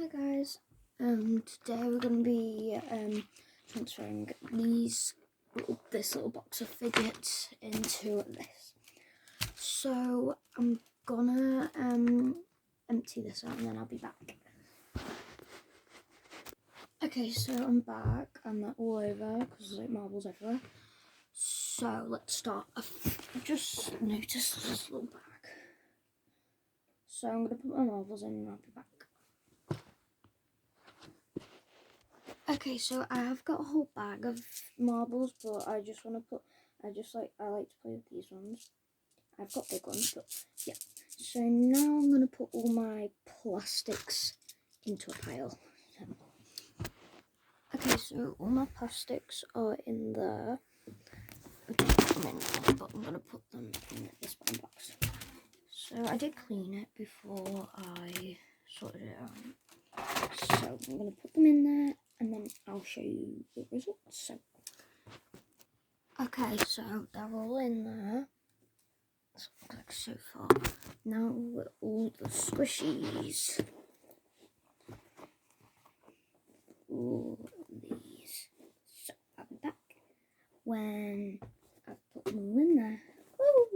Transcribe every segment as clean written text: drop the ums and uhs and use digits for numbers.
Hi guys, today we're going to be transferring this little box of fidgets into this. So I'm gonna empty this out and then I'll be back. Okay, so I'm back and they're all over because there's like marbles everywhere. So let's start. I've just noticed this little bag. So I'm going to put my marbles in and I'll be back. Okay, so I have got a whole bag of marbles, but I just want to put, I like to play with these ones. I've got big ones, but yeah. So now I'm going to put all my plastics into a pile. Okay, so all my plastics are in there. But I'm going to put them in this brown box. So I did clean it before I sorted it out. So I'm going to put them in there and then I'll show you the results. So, okay, so they're all in there. That's what it looks like so far. Now with all the squishies. All these. So I'll be back when I've put them all in there. Woo!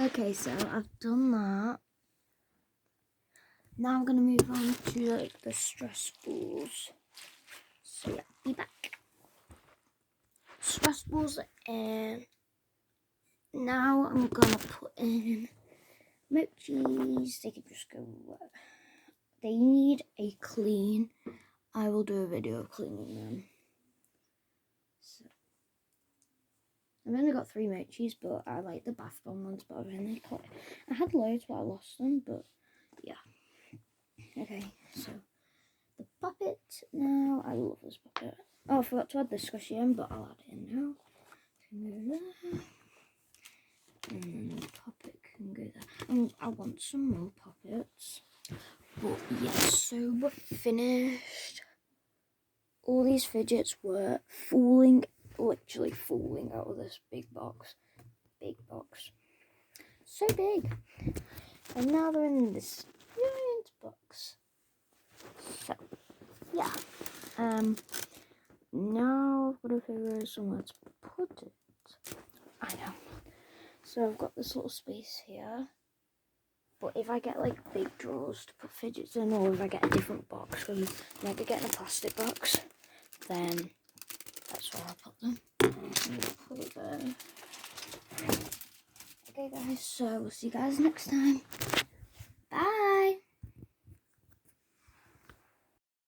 Okay, so I've done that. Now I'm going to move on to like the stress balls. So yeah, be back. Stress balls in. Now I'm going to put in milk cheese. They can just go. They need a clean. I will do a video of cleaning them. So I've only got 3 milk cheese, but I like the bath bomb ones. But I had loads, but I lost them. But yeah. Okay, so the puppet now. I love this puppet. Oh, I forgot to add the squishy in, but I'll add it in now. Can go there. And then the puppet can go there. And I want some more puppets. But yes, so we're finished. All these fidgets were literally falling out of this big box. Big box. So big. And now they're in this giant box. So, yeah. Now I've got to figure out somewhere to put it. I know. So I've got this little space here. But if I get like big drawers to put fidgets in, or if I get a different box, because I'm never getting a plastic box, then that's where I'll put them. I'm going to put it there. Okay guys, so we'll see you guys next time.